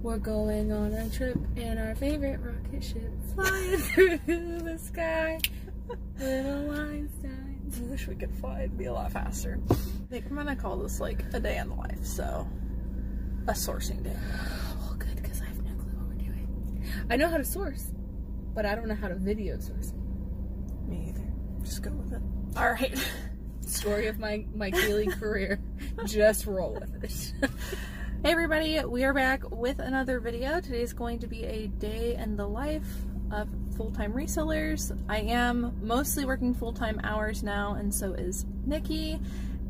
We're going on a trip in our favorite rocket ship, flying through the sky. Little Einsteins. I wish we could fly. It'd be a lot faster. I think I'm gonna call this like a day in the life, so a sourcing day. Well, good, because I have no clue what we're doing. I know how to source, but I don't know how to video source. Me either. Just go with it. All right. Story of my Keely career. Just roll with it. Hey everybody, we are back with another video. Today's going to be a day in the life of full-time resellers. I am mostly working full-time hours now, and so is Nikki,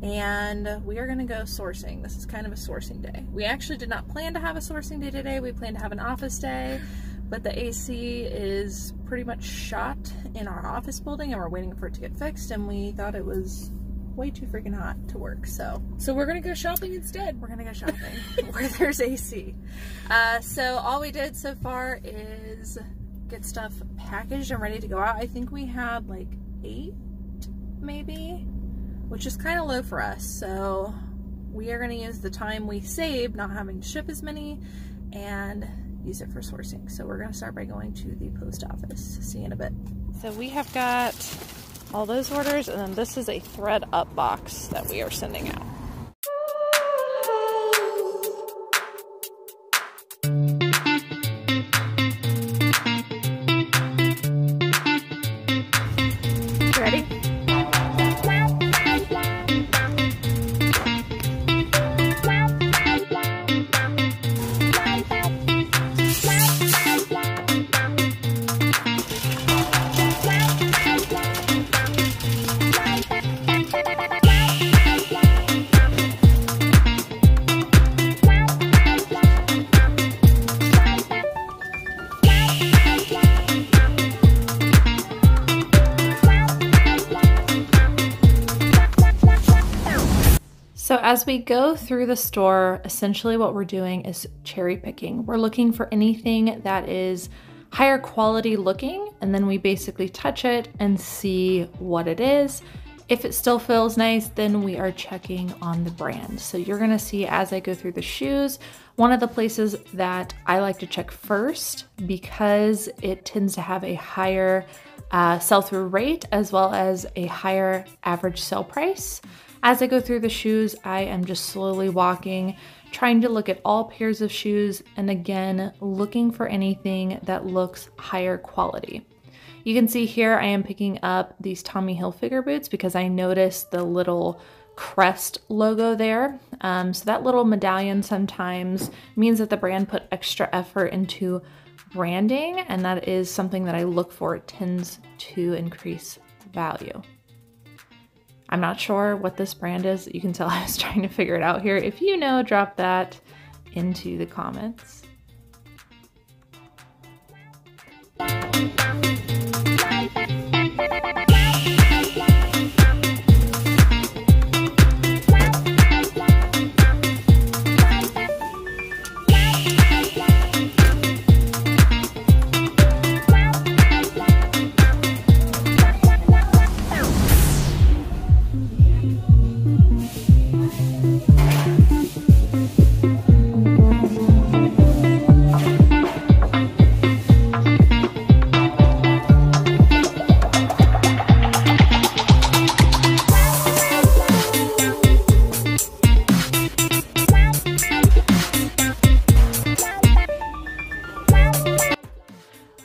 and we are going to go sourcing. This is kind of a sourcing day. We actually did not plan to have a sourcing day today. We planned to have an office day, but the AC is pretty much shot in our office building and we're waiting for it to get fixed, and we thought it was way too freaking hot to work, so we're gonna go shopping instead. We're gonna go shopping where there's AC. So all we did so far is get stuff packaged and ready to go out. I think we had like 8 maybe, which is kind of low for us, so we are gonna use the time we saved not having to ship as many and use it for sourcing. So we're gonna start by going to the post office. See you in a bit. So we have got all those orders, and then this is a thread up box that we are sending out. Ready? So as we go through the store, essentially what we're doing is cherry picking. We're looking for anything that is higher quality looking, and then we basically touch it and see what it is. If it still feels nice, then we are checking on the brand. So you're gonna see as I go through the shoes, one of the places that I like to check first, because it tends to have a higher sell-through rate as well as a higher average sale price. As I go through the shoes, I am just slowly walking, trying to look at all pairs of shoes, and again, looking for anything that looks higher quality. You can see here I am picking up these Tommy Hilfiger boots because I noticed the little crest logo there. So that little medallion sometimes means that the brand put extra effort into branding, and that is something that I look for. It tends to increase value. I'm not sure what this brand is. You can tell I was trying to figure it out here. If you know, drop that into the comments.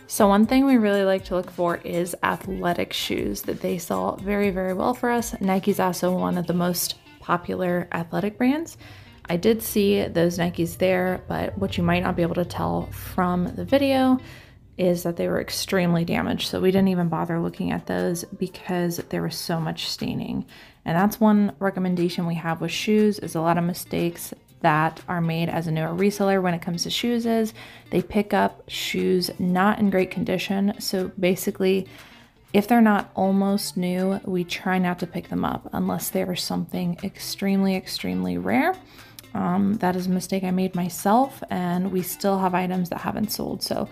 So one thing we really like to look for is athletic shoes, that they sell very, very well for us. Nike's also one of the most popular athletic brands. I did see those Nikes there, but what you might not be able to tell from the video is that they were extremely damaged. So we didn't even bother looking at those because there was so much staining. And that's one recommendation we have with shoes, is a lot of mistakes that are made as a newer reseller when it comes to shoes is they pick up shoes not in great condition. So basically, if they're not almost new, we try not to pick them up unless they are something extremely, extremely rare. That is a mistake I made myself, and we still have items that haven't sold. So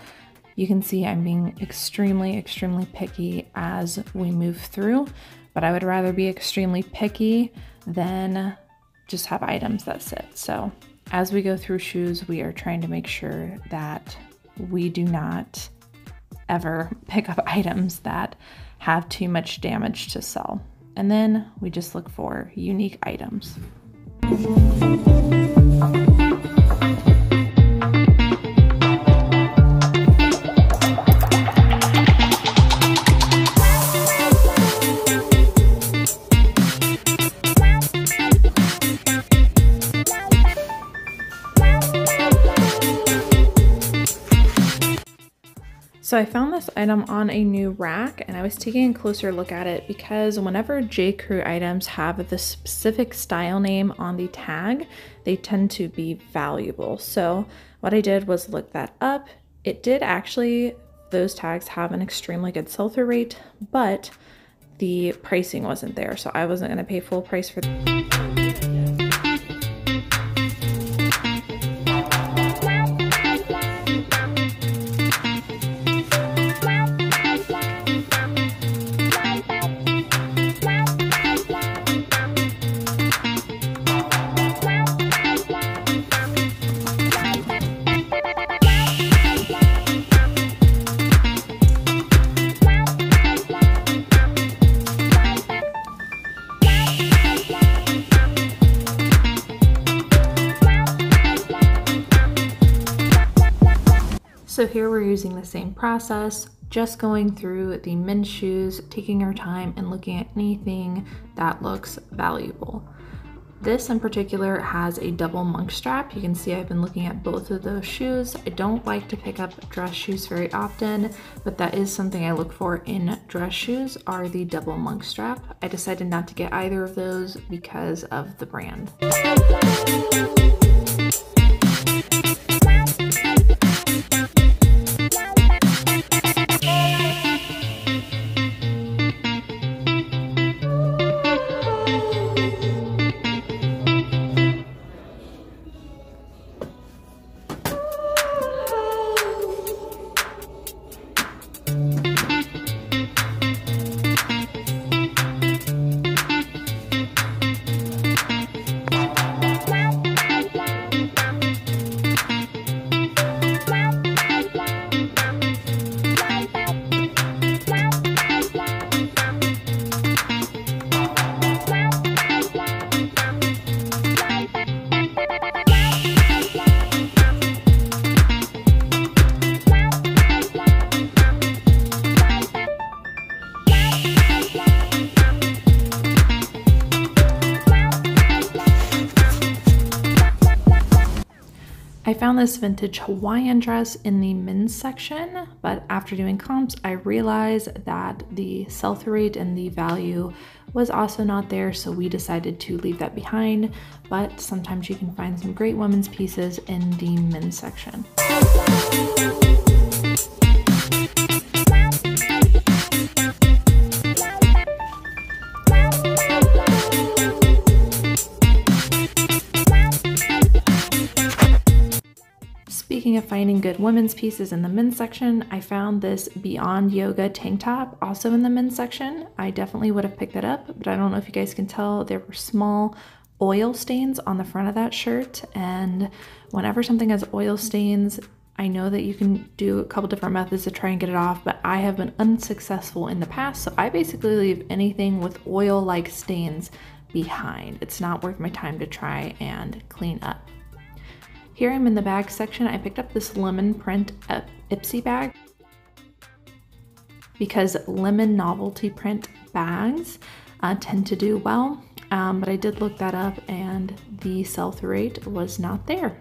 you can see I'm being extremely, extremely picky as we move through, but I would rather be extremely picky than just have items that sit. So as we go through shoes, we are trying to make sure that we do not ever pick up items that have too much damage to sell. And then we just look for unique items. So I found this item on a new rack and I was taking a closer look at it because whenever J. Crew items have the specific style name on the tag, they tend to be valuable. So what I did was look that up. It did actually, those tags have an extremely good sell-through rate, but the pricing wasn't there. So I wasn't gonna pay full price for So here we're using the same process, just going through the men's shoes, taking our time and looking at anything that looks valuable. This in particular has a double monk strap. You can see I've been looking at both of those shoes. I don't like to pick up dress shoes very often, but that is something I look for in dress shoes, are the double monk strap. I decided not to get either of those because of the brand. I found this vintage Hawaiian dress in the men's section, but after doing comps, I realized that the sell-through rate and the value was also not there, so we decided to leave that behind, but sometimes you can find some great women's pieces in the men's section. Speaking of finding good women's pieces in the men's section, I found this Beyond Yoga tank top also in the men's section. I definitely would have picked that up, but I don't know if you guys can tell, there were small oil stains on the front of that shirt, and whenever something has oil stains, I know that you can do a couple different methods to try and get it off, but I have been unsuccessful in the past, so I basically leave anything with oil-like stains behind. It's not worth my time to try and clean up. Here I'm in the bag section. I picked up this lemon print Ipsy bag because lemon novelty print bags tend to do well, but I did look that up and the sell-through rate was not there.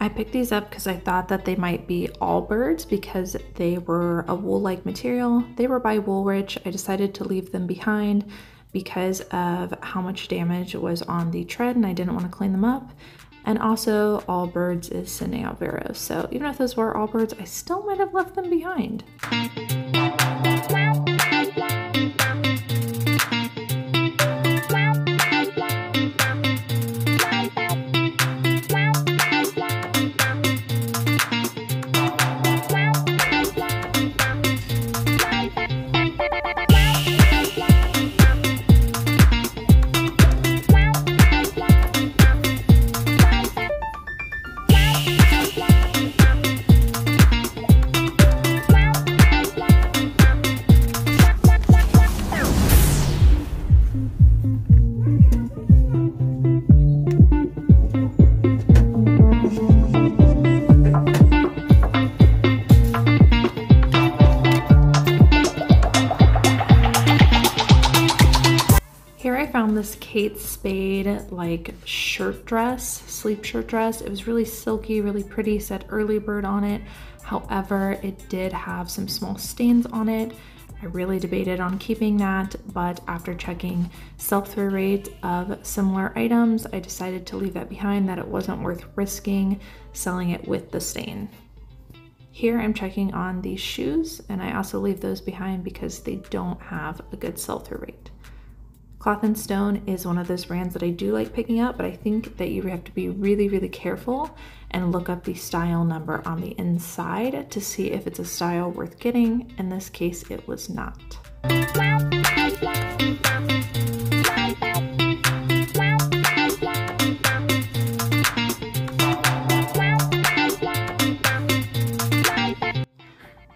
I picked these up because I thought that they might be Allbirds because they were a wool-like material. They were by Woolrich. I decided to leave them behind because of how much damage was on the tread and I didn't want to clean them up. And also Allbirds is sending out Veros. So even if those were Allbirds, I still might have left them behind. This Kate Spade like shirt dress, sleep shirt dress. It was really silky, really pretty, said early bird on it. However, it did have some small stains on it. I really debated on keeping that, but after checking sell-through rate of similar items, I decided to leave that behind, that it wasn't worth risking selling it with the stain. Here I'm checking on these shoes, and I also leave those behind because they don't have a good sell-through rate. Cloth & Stone is one of those brands that I do like picking up, but I think that you have to be really, really careful and look up the style number on the inside to see if it's a style worth getting. In this case, it was not.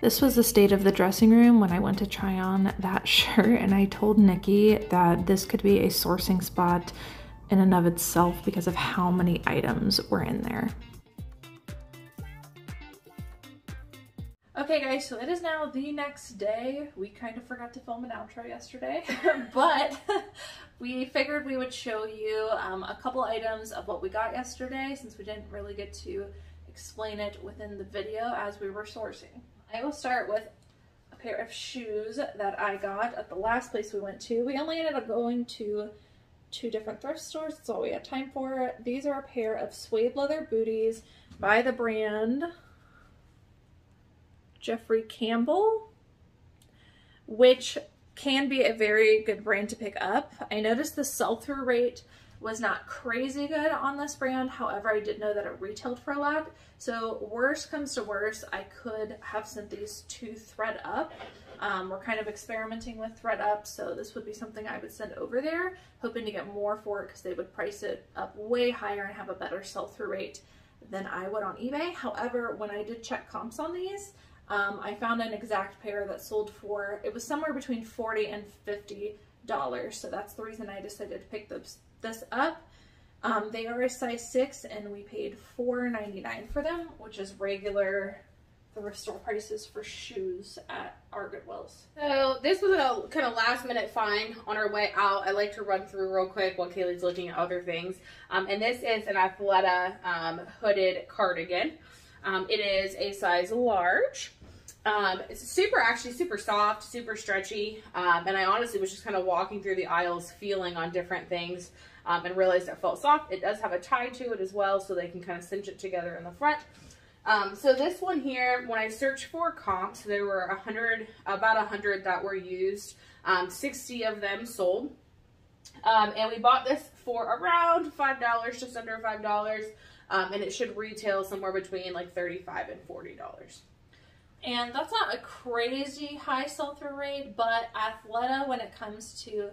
This was the state of the dressing room when I went to try on that shirt, and I told Nikki that this could be a sourcing spot in and of itself because of how many items were in there. Okay guys, so it is now the next day. We kind of forgot to film an outro yesterday, but we figured we would show you a couple items of what we got yesterday since we didn't really get to explain it within the video as we were sourcing. I will start with a pair of shoes that I got at the last place we went to. We only ended up going to 2 different thrift stores. That's all we had time for. These are a pair of suede leather booties by the brand Jeffrey Campbell, which can be a very good brand to pick up. I noticed the sell-through rate was not crazy good on this brand. However, I did know that it retailed for a lot. So worst comes to worst, I could have sent these to ThredUp. We're kind of experimenting with ThredUp, so this would be something I would send over there, hoping to get more for it because they would price it up way higher and have a better sell-through rate than I would on eBay. However, when I did check comps on these, I found an exact pair that sold for, it was somewhere between $40 and $50. So that's the reason I decided to pick this up. They are a size 6 and we paid $4.99 for them, which is regular thrift store prices for shoes at our Goodwills. So this was a kind of last minute find on our way out. I like to run through real quick while Kaylee's looking at other things. And this is an Athleta hooded cardigan. It is a size large. It's actually super soft, super stretchy. And I honestly was just kind of walking through the aisles feeling on different things and realized it felt soft. It does have a tie to it as well, so they can kind of cinch it together in the front. So this one here, when I searched for comps, there were about 100 that were used. 60 of them sold. And we bought this for around $5, just under $5. And it should retail somewhere between like $35 and $40. And that's not a crazy high sell-through rate, but Athleta, when it comes to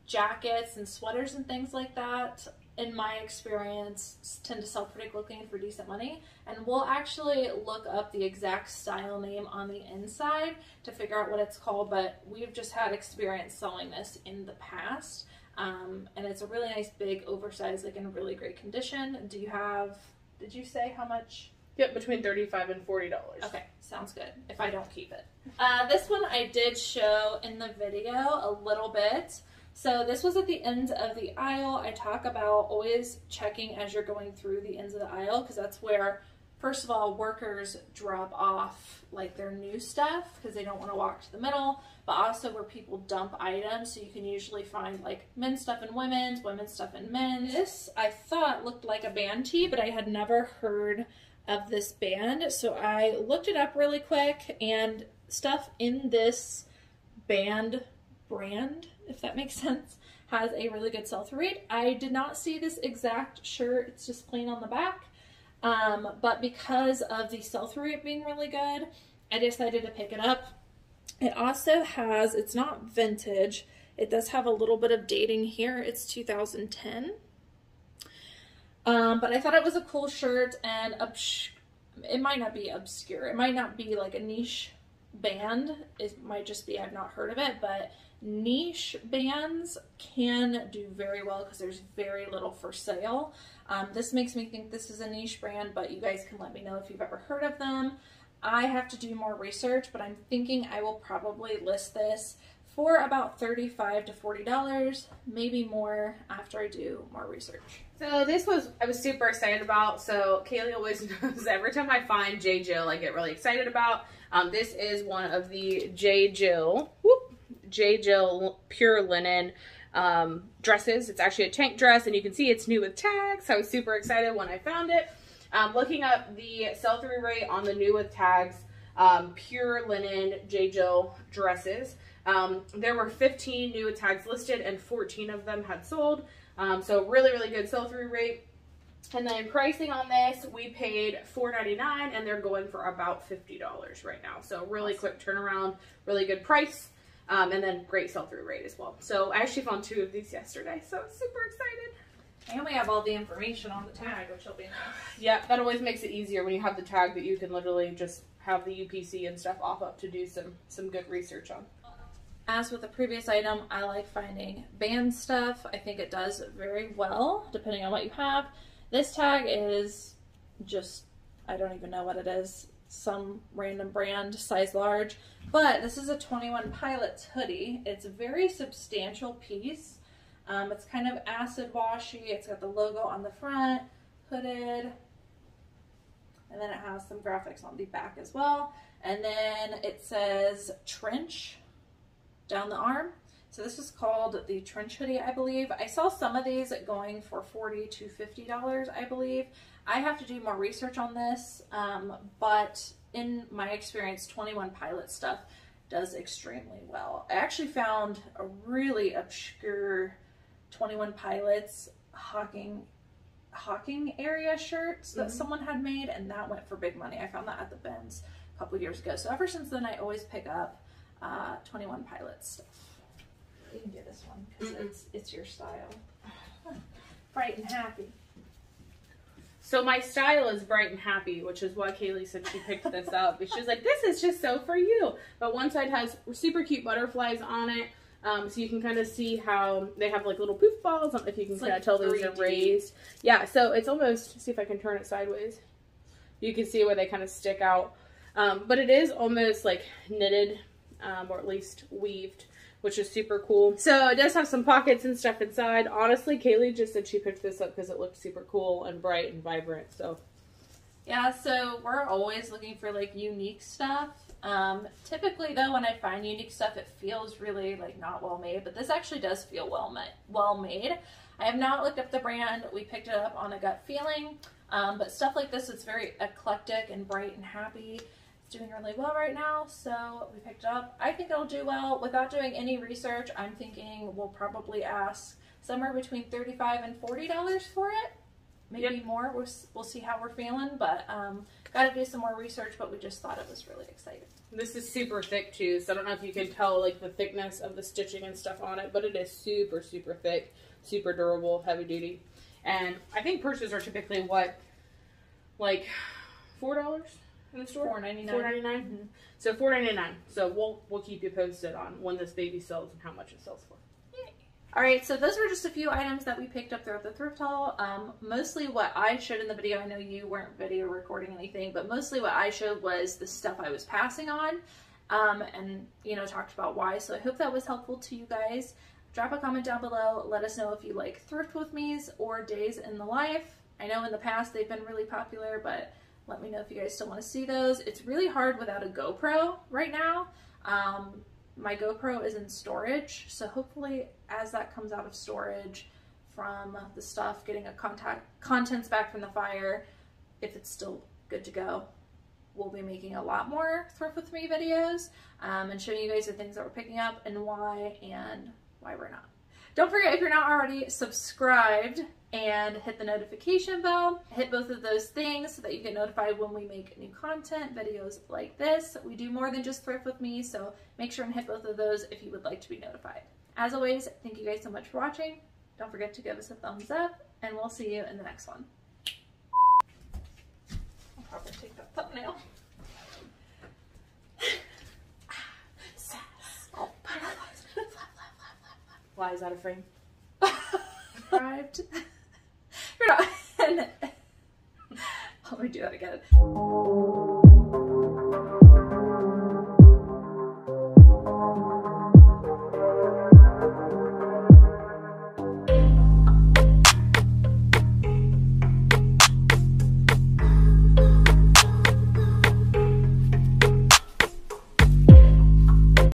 jackets and sweaters and things like that, in my experience, tend to sell pretty quickly and for decent money. And we'll actually look up the exact style name on the inside to figure out what it's called, but we've just had experience selling this in the past. And it's a really nice, big, oversized, like in really great condition. Did you say how much? Yep, between $35 and $40. Okay, sounds good, if I don't keep it. This one I did show in the video a little bit. So this was at the end of the aisle. I talk about always checking as you're going through the ends of the aisle because that's where first of all, workers drop off like their new stuff because they don't want to walk to the middle, but also where people dump items. So you can usually find like men's stuff and women's stuff and men's. This I thought looked like a band tee, but I had never heard of this band. So I looked it up really quick, and stuff in this band brand, if that makes sense, has a really good sell-through rate. I did not see this exact shirt. It's just plain on the back. But because of the sell-through rate being really good, I decided to pick it up. It also has, it's not vintage. It does have a little bit of dating here. It's 2010. But I thought it was a cool shirt, and it might not be obscure. It might not be like a niche band. It might just be I've not heard of it, but niche bands can do very well because there's very little for sale. This makes me think this is a niche brand, but you guys can let me know if you've ever heard of them. I have to do more research, but I'm thinking I will probably list this for about $35 to $40, maybe more after I do more research. So this was, I was super excited about. So Kaylee always knows every time I find J. Jill, I get really excited about. This is one of the J. Jill pure linen dresses. It's actually a tank dress, and you can see it's new with tags. So I was super excited when I found it. Looking up the sell-through rate on the new with tags pure linen J. Jill dresses. There were 15 new with tags listed, and 14 of them had sold. So really, really good sell-through rate. And then pricing on this, we paid $4.99, and they're going for about $50 right now. So really quick turnaround, really good price, and then great sell-through rate as well. So I actually found 2 of these yesterday, so I'm super excited. And we have all the information on the tag, which will be nice. Yeah, that always makes it easier when you have the tag that you can literally just have the UPC and stuff off up to do some good research on. As with the previous item, I like finding band stuff. I think it does very well, depending on what you have. This tag is just, I don't even know what it is. Some random brand, size large. But this is a 21 Pilots hoodie. It's a very substantial piece. It's kind of acid washy. It's got the logo on the front, hooded. And then it has some graphics on the back as well. And then it says trench down the arm. So this is called the trench hoodie, I believe. I saw some of these going for $40 to $50, I believe. I have to do more research on this, but in my experience, 21 Pilots stuff does extremely well. I actually found a really obscure 21 Pilots Hawking area shirts that someone had made, and that went for big money. I found that at the bins a couple years ago. So ever since then, I always pick up 21 Pilots stuff. You can get this one because it's your style. Bright and happy. So my style is bright and happy, which is why Kaylee said she picked this up. She's like, this is just so for you. But one side has super cute butterflies on it. So you can kind of see how they have like little poof balls. I don't know if you can kind of tell those are raised. Yeah, so it's almost, see if I can turn it sideways. You can see where they kind of stick out. But it is almost like knitted, or at least weaved, which is super cool. So it does have some pockets and stuff inside. Honestly, Kaylee just said she picked this up because it looked super cool and bright and vibrant. So yeah, so we're always looking for like unique stuff. Typically though, when I find unique stuff, it feels really like not well made, but this actually does feel well made. I have not looked up the brand. We picked it up on a gut feeling, but stuff like this, it's very eclectic and bright and happy. Doing really well right now, so we picked it up. I think it'll do well. Without doing any research, I'm thinking we'll probably ask somewhere between $35 and $40 for it. Maybe more. We'll see how we're feeling, but got to do some more research, but we just thought it was really exciting. This is super thick too, so I don't know if you can tell like the thickness of the stitching and stuff on it, but it is super, super thick, super durable, heavy duty. And I think purses are typically what, like $4? In the store? $4.99. $4.99. So $4.99. So we'll keep you posted on when this baby sells and how much it sells for. Yay. All right, so those were just a few items that we picked up throughout the thrift haul. Mostly what I showed in the video, I know you weren't video recording anything, but mostly what I showed was the stuff I was passing on, and you know, talked about why. So I hope that was helpful to you guys. Drop a comment down below. Let us know if you like thrift with me's or days in the life. I know in the past they've been really popular, but Let me know if you guys still want to see those. It's really hard without a GoPro right now. My GoPro is in storage, so hopefully as that comes out of storage from the stuff, getting contents back from the fire, if it's still good to go, we'll be making a lot more Thrift With Me videos and showing you guys the things that we're picking up and why we're not. Don't forget, if you're not already subscribed, and hit the notification bell. Hit both of those things so that you get notified when we make new content, videos like this. We do more than just Thrift With Me, so make sure and hit both of those if you would like to be notified. As always, thank you guys so much for watching. Don't forget to give us a thumbs up, and we'll see you in the next one. I'll probably take that thumbnail. Why is that a frame? Arrived. Let me do that again.